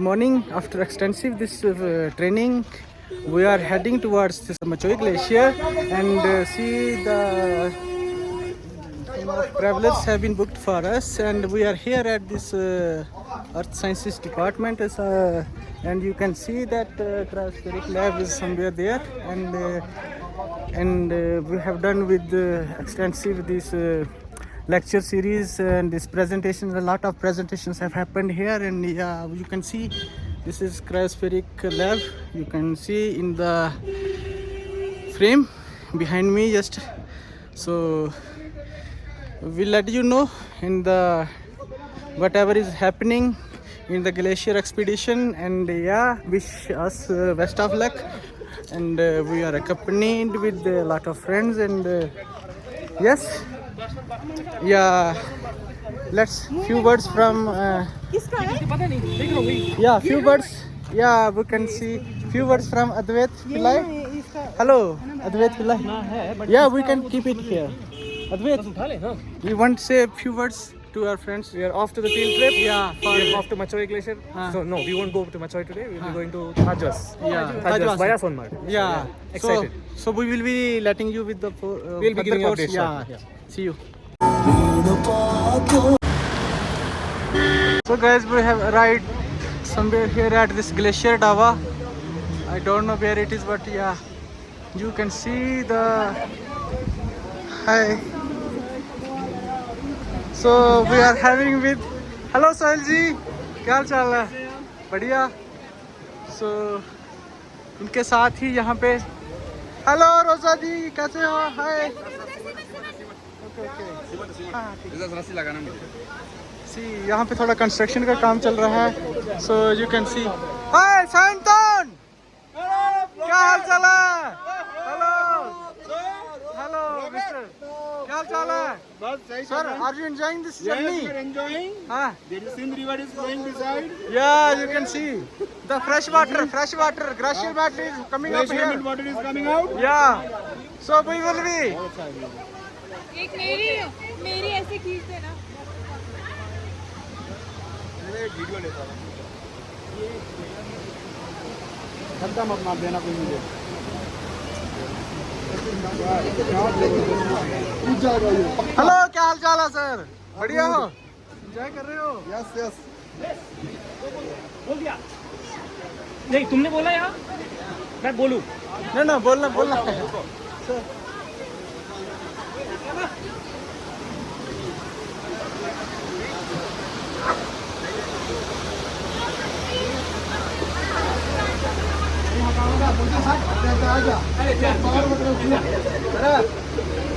Morning, after extensive this training, we are heading towards this Machoi Glacier and see the travelers have been booked for us, and we are here at this Earth Sciences Department, and you can see that cryospheric lab is somewhere there, and we have done with extensive this lecture series and this presentation. A lot of presentations have happened here, and yeah, you can see this is cryospheric lab. You can see in the frame behind me just so we'll let you know in the whatever is happening in the glacier expedition, and yeah, wish us best of luck. And we are accompanied with a lot of friends, and yes, yeah, let's few words from yeah, few words. Yeah, we can see few words from Advait Pillai. Hello, Advait Pillai. Yeah, we can keep it here. Advait, we want to say a few words to our friends. We are off to the field trip. Yeah, We are off to Machoi Glacier. So no, we won't go to Machoi today. We'll be going to Thajwas. Yeah, Thajwas via Sonmarg. Yeah, excited. So we will be letting you with the We'll be giving course. updates. Yeah, Yeah. see you. So guys, we have arrived somewhere here at this glacier Dawa. I don't know where it is, but yeah, you can see the hi. So we are having with hello Sahil ji, क्या हाल चाल है? बढ़िया. So इनके साथ ही यहाँ पे hello रोजा जी, कैसे हो? हाय. Okay okay. हाँ ठीक. सी यहाँ पे थोड़ा कंस्ट्रक्शन का काम चल रहा है. सो you can C. Hi Santon, क्या हाल चाल है? हेलो हेलो मिस्टर, क्या हाल चाल है? Sir, are you enjoying this journey? Yes, we are enjoying. Ah, There is Sindh River is flowing beside. yeah, you can see the fresh water, glacial water is coming up Glacier here. water is coming out. Yeah, so we will be. एक मेरी ऐसे खींच देना. धक्का मत मार देना कोई मुझे. हेलो, क्या हाल चाल है सर? बढ़िया हो? एंजॉय कर रहे हो? Yes, yes. बोल दिया नहीं, तुमने बोला यार, मैं बोलूं. ना बोलना.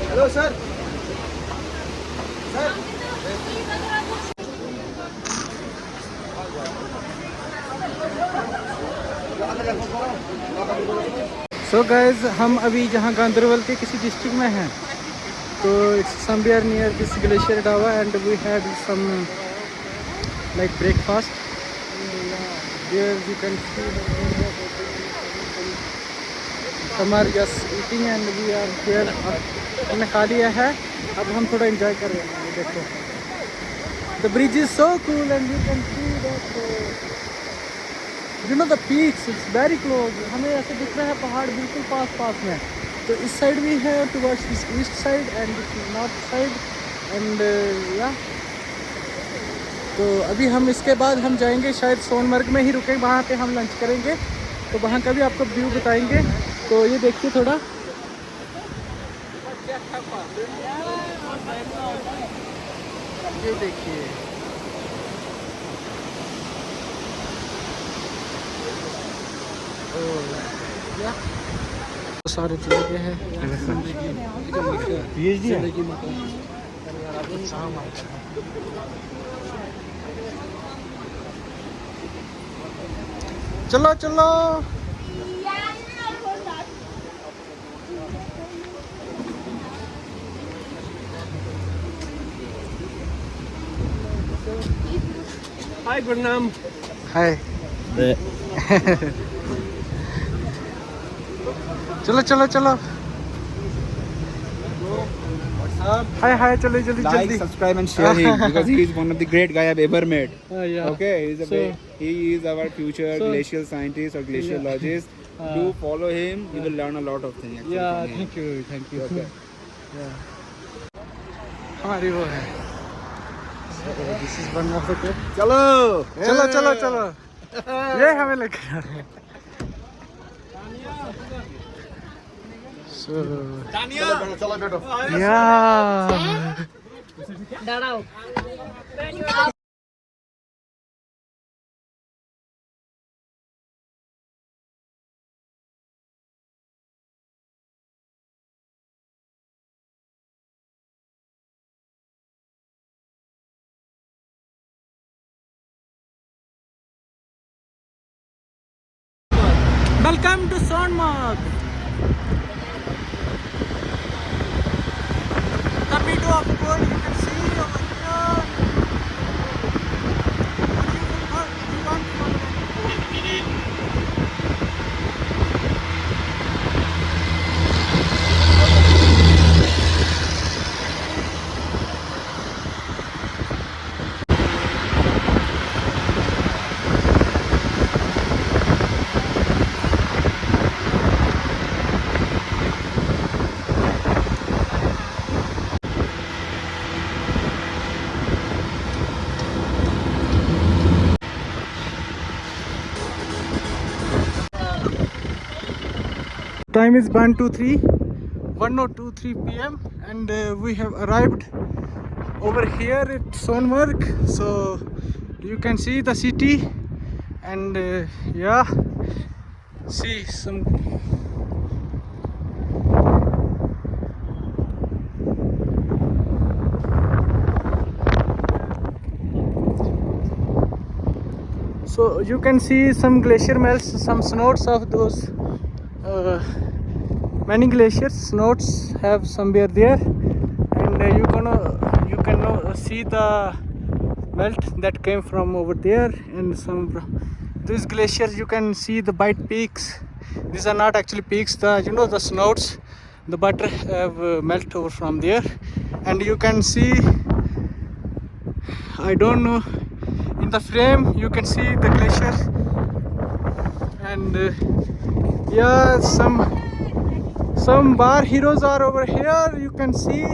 Hello sir. सो गाइज, हम अभी जहाँ गांधरबल के किसी डिस्ट्रिक्ट में हैं, तो it's somewhere near this glacier डावा, and we had some like breakfast. Here you can see some are just eating and we are here. हमने खा लिया है, अब हम थोड़ा enjoy कर रहे हैं. देखो, the bridge is so cool and you can see that you know the peaks. It's very close. हमें ऐसे दिख रहा है पहाड़ बिल्कुल पास में. तो इस साइड भी है towards this east side and this north side and yeah. तो अभी हम इसके बाद हम जाएंगे शायद सोनमर्ग में ही रुकेंगे, वहाँ पे हम लंच करेंगे, तो वहाँ का भी आपको व्यू बताएंगे. तो ये देखिए थोड़ा, ये देखिए सारे चले हैं. चलो हाय गुरनाम. हाय. चलो Hi, chalo jaldi Like, jaldi. subscribe, and share him because he is one of the great guy I've ever met. Yeah. Okay, So- he is our future so- glacial scientist or glaciologist. Do follow him. You will learn a lot of things. Actually, Yeah, from him. thank you. Okay. Yeah. हमारी वो है. So this is one of the clip. चलो चलो. ये हमें लेके जा रहे हैं. So yeah. Welcome to Sonmarg. The meadow of gold you can see over here. Time is 1:23 p.m. and we have arrived over here at Sonmarg. So you can see the city and yeah, see some. So you can see some glacier melts, some snows of those. Many glaciers snows have somewhere there, and you can see the melt that came from over there, and some these glaciers you can see the bite peaks. These are not actually peaks, the snows, the butter have melt over from there, and you can see, I don't know, in the frame you can see the glacier, and yeah, some bar heroes are over here, you can see.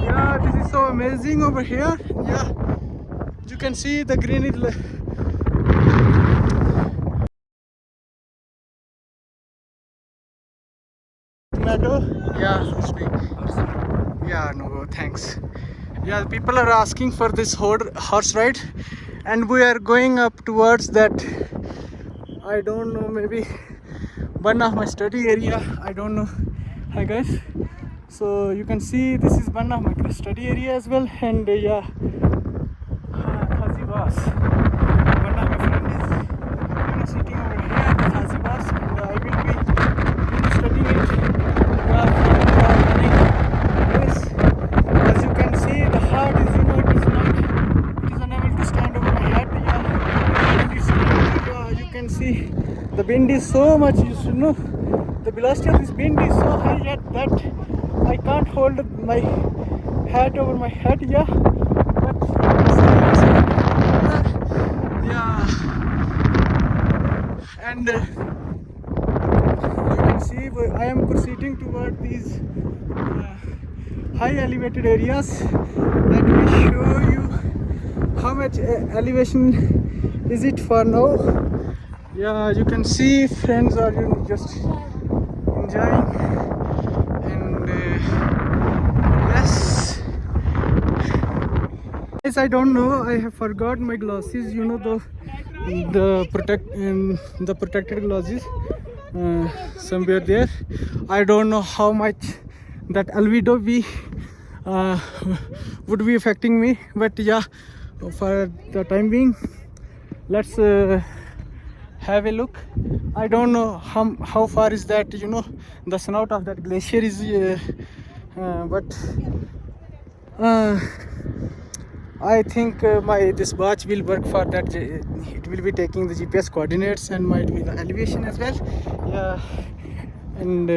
Yeah, this is so amazing over here. Yeah, you can see the greenery. Tomato. Yeah, it's big. Yeah, no thanks. Yeah, people are asking for this horse ride, and we are going up towards that, I don't know, maybe one of my study area, I don't know. Hi guys, so you can see this is one of my study area as well, and yeah, Khazibas, one of my friend is sitting over here at Khazibas, and I will be studying it. Yes, as you can see, the heart is, it is unable to stand over my head. Yeah, you can see the wind is so much, the velocity of this wind is so high yet that I can't hold my hat over my head. Yeah, but yeah, and you can see I am proceeding toward these high elevated areas that will show you how much elevation is it for now. Yeah, you can see friends are just enjoying, and yes, I don't know, I have forgot my glasses, the protected glasses somewhere there. I don't know how much that albedo would be affecting me, but yeah, for the time being, let's have a look. I don't know how far is that, the snout of that glacier is, but I think this watch will work for that. It will be taking the GPS coordinates and might be the elevation as well. Yeah, and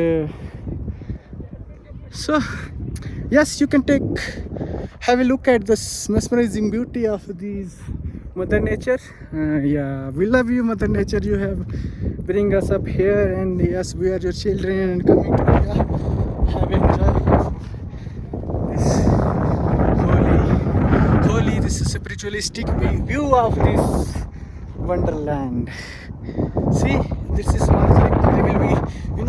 so Yes, you can have a look at this mesmerizing beauty of these Mother Nature. Yeah, we love you, Mother Nature. You have bring us up here, and yes, we are your children and coming to India. Have enjoy this holy, this spiritualistic view of this wonderland. See, this is like I will be,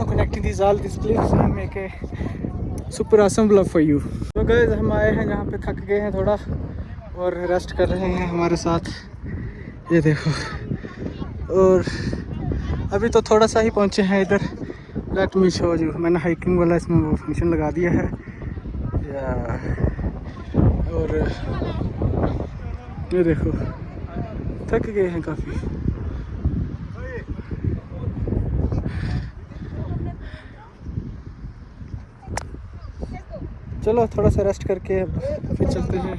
connecting these cliffs and make a super awesome vlog for you. So guys, हम आए हैं यहाँ पे, थक गए हैं थोड़ा और रेस्ट कर रहे हैं हमारे साथ, ये देखो। और अभी तो थोड़ा सा ही पहुँचे हैं इधर। लेट मी शो यू, मैंने हाइकिंग वाला इसमें वो फंक्शन लगा दिया है या, और ये देखो थक गए हैं काफ़ी। चलो थोड़ा सा रेस्ट करके फिर चलते हैं।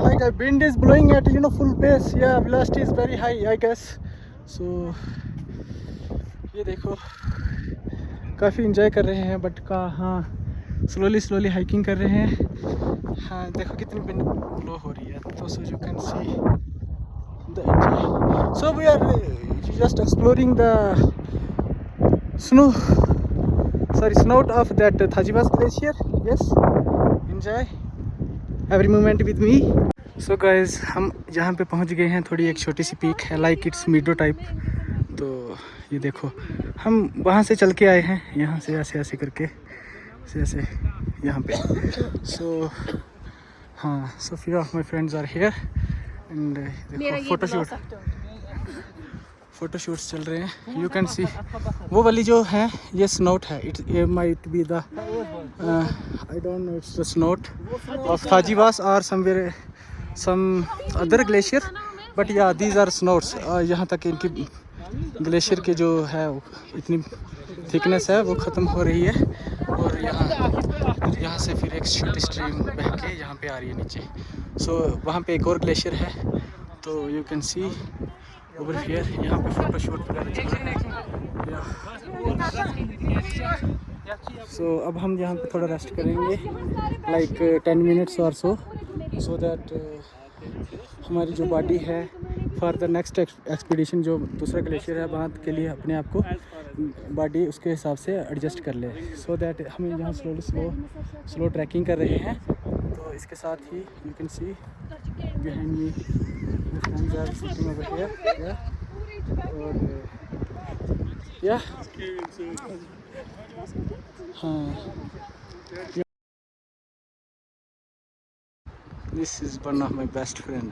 Like the wind is blowing at full pace. Yeah, velocity is very high, I guess. So ये देखो काफ़ी इंजॉय कर रहे हैं, बट हाँ स्लोली हाइकिंग कर रहे हैं। हाँ देखो कितनी विंड ब्लो हो रही है, तो so you can see the enjoy. So we are just exploring the snout of that Thajivas glacier. Yes, enjoy every moment with me. So guys, हम जहाँ पे पहुँच गए हैं, थोड़ी एक छोटी सी पीक है, like it's Mido type। तो ये देखो हम वहाँ से चल के आए हैं, यहाँ से ऐसे करके ऐसे यहाँ पे। So हाँ, so few of my friends are here and देखो फोटोशूट्स चल रहे हैं। यू कैन सी वो वाली जो है ये स्नोट है, it might be the I don't know, it's the snout of Thajiwas और somewhere some other glacier, but yeah these are snouts. यहाँ तक इनकी ग्लेशियर के जो है इतनी थिकनेस है वो ख़त्म हो रही है, और यहाँ से फिर एक छोटी स्ट्रीम बह के यहाँ पे आ रही है नीचे। सो वहाँ पे एक और ग्लेशियर है, तो you can C over here. यहाँ पे फोटो शूट वगैरह चल रहे हैं। सो अब हम यहाँ पे थोड़ा रेस्ट करेंगे, लाइक 10 मिनट्स और सो दैट हमारी जो बॉडी है फॉर द नेक्स्ट एक्सपीडिशन, जो दूसरा ग्लेशियर है वहाँ के लिए अपने आप को बॉडी उसके हिसाब से एडजस्ट कर ले, सो दैट हम यहाँ स्लो ट्रैकिंग कर रहे हैं। तो इसके साथ ही you can see behind me the friends are sitting over here, yeah, और yeah, this is one of my best friend.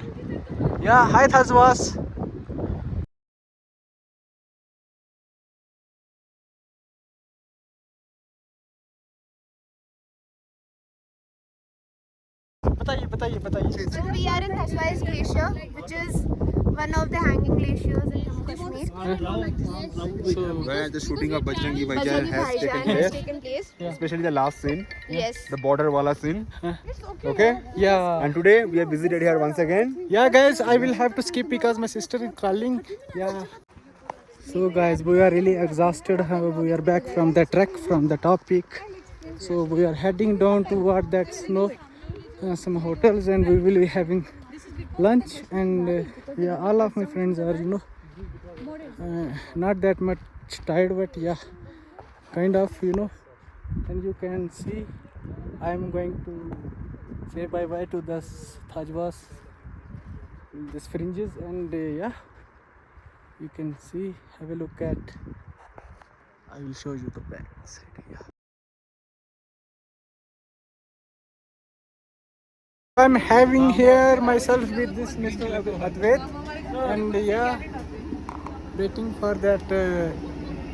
Yeah, hi Thazwas. बताइए। So we are in Thajwas Glacier, which is one of the hanging glaciers in Jammu Kashmir. Where the shooting of Bajrangi Bajrangi has Bhaijaan taken has place, taken place. especially the last scene, Yes. the border wala scene. Okay. Yeah. And today we have visited here once again. Yeah guys, I will have to skip because my sister is calling. Yeah. So guys, we are really exhausted. We are back from the trek from the top peak. So we are heading down toward that snow, some hotels, and we will be having lunch. And yeah, all of my friends are not that much tired, but yeah, kind of, and you can see I am going to say bye bye to this Thajwas, this fringes, and yeah, you can see, have a look at, I will show you the back side. Yeah, I'm having here myself with this Mr. Advait, and yeah, waiting for that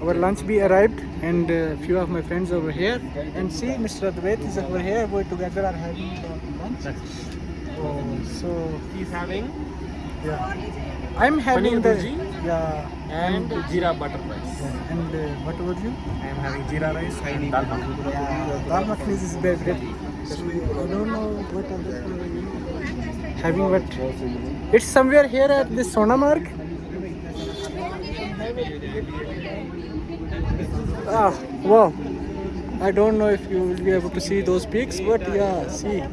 our lunch be arrived, and few of my friends over here, and see Mr. Advait is over here. We together are having lunch. So He's having I'm having paneer the bhurji and jeera butter rice. and what about you? I am having jeera rice and dal makhani. Dal makhani is favorite. So I don't know what other having, but it's somewhere here at this Sonamarg. Ah, wow. I don't know if you will be able to see those peaks, but yeah, see.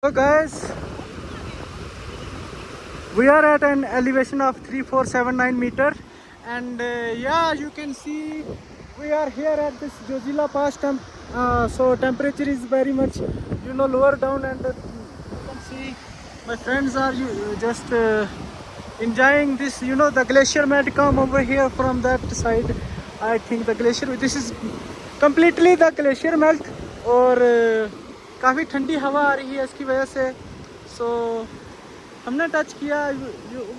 So guys, we are at an elevation of 3479 meter, and yeah, you can see we are here at this Jojila Pass. So temperature is very much, lower down, and you can see my friends are just enjoying this. The glacier might come over here from that side. I think the glacier. This is completely the glacier melt, और काफ़ी ठंडी हवा आ रही है इसकी वजह से. So हमने टच किया.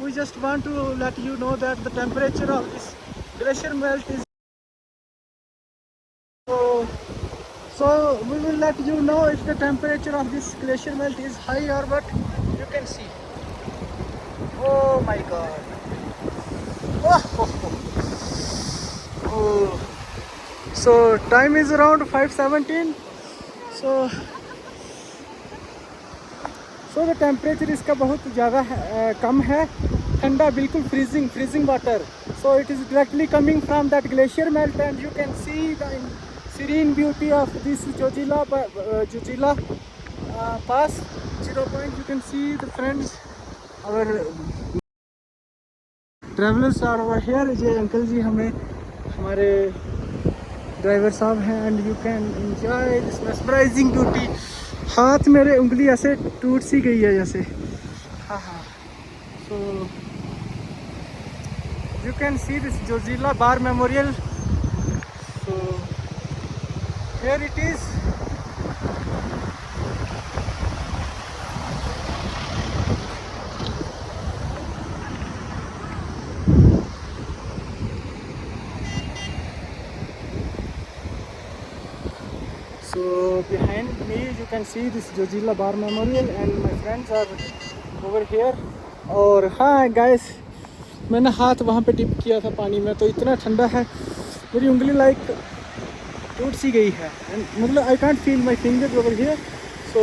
We just want to let you know that the temperature of this glacier melt is so we will let you know if the temperature of this glacier melt is high or what. You can see. Oh my god. Oh. So time is around 5:17. So the temperature इसका बहुत ज़्यादा कम है. ठंडा बिल्कुल freezing water. So it is directly coming from that glacier melt, and you can see the serene beauty of this Jojila Pass. 0 point. You can see the friends, our travelers are over here. ये uncle जी हमें हमारे driver साहब हैं, and you can enjoy this mesmerizing beauty. हाथ मेरे उंगली ऐसे टूट सी गई है जैसे. हाँ. So you can see this Jojila Bar Memorial. So here it is. So behind me you can see this Jojila Bar Memorial, and my friends are over here. और हाँ guys, मैंने हाथ वहाँ पे डिप किया था पानी में, तो इतना ठंडा है, मेरी उंगली लाइक टूट सी गई है. मतलब I can't feel my fingers over here. So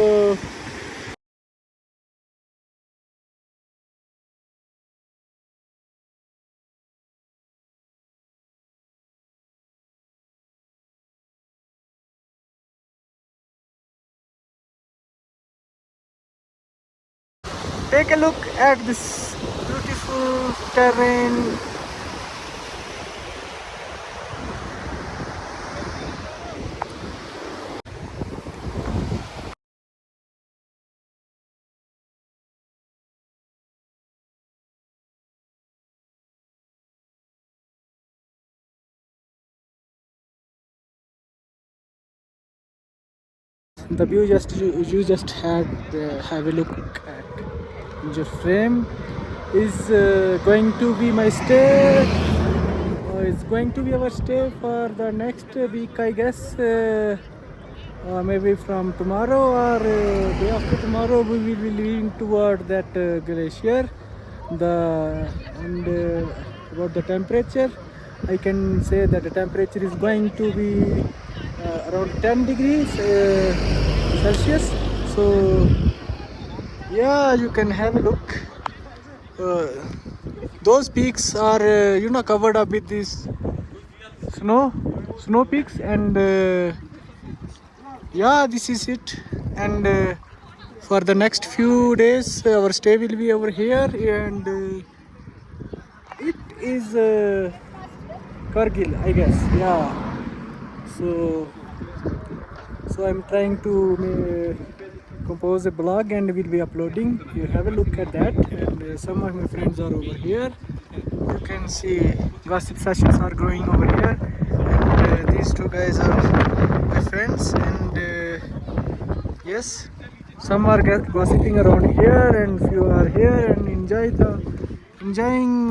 take a look at this beautiful terrain. The view you just had have a look at your frame is going to be my stay. It's going to be our stay for the next week, I guess. Maybe from tomorrow or day after tomorrow we will be leaving toward that glacier. About the temperature, I can say that the temperature is going to be around 10 degrees Celsius. So yeah, you can have a look. Those peaks are covered up with this snow peaks, and yeah, this is it. And for the next few days our stay will be over here, and it is Kargil, I guess. Yeah. So I'm trying to compose a blog and will be uploading. You have a look at that. And some of my friends are over here. You can see gossip sessions are going over here. And these two guys are my friends. And yes, some are gossiping around here, and few are here and enjoying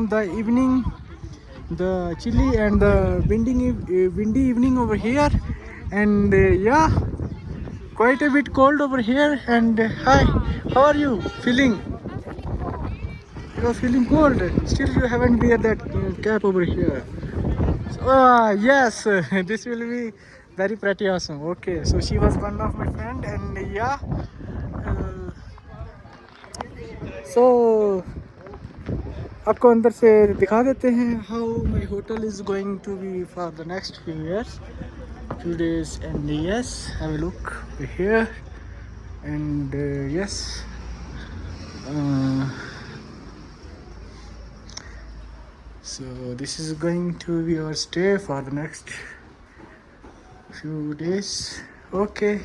the evening, the chilly and the windy evening over here. And yeah, quite a bit cold over here. And hi, how are you feeling? You're feeling cold. Still, you haven't wear that cap over here. Yes, this will be very pretty awesome. Okay, so she was one of my friend, and yeah. So आपको अंदर से दिखा देते हैं how my hotel is going to be for the next few years, few days, and yes, have a look here, and yes. So this is going to be our stay for the next few days. Okay.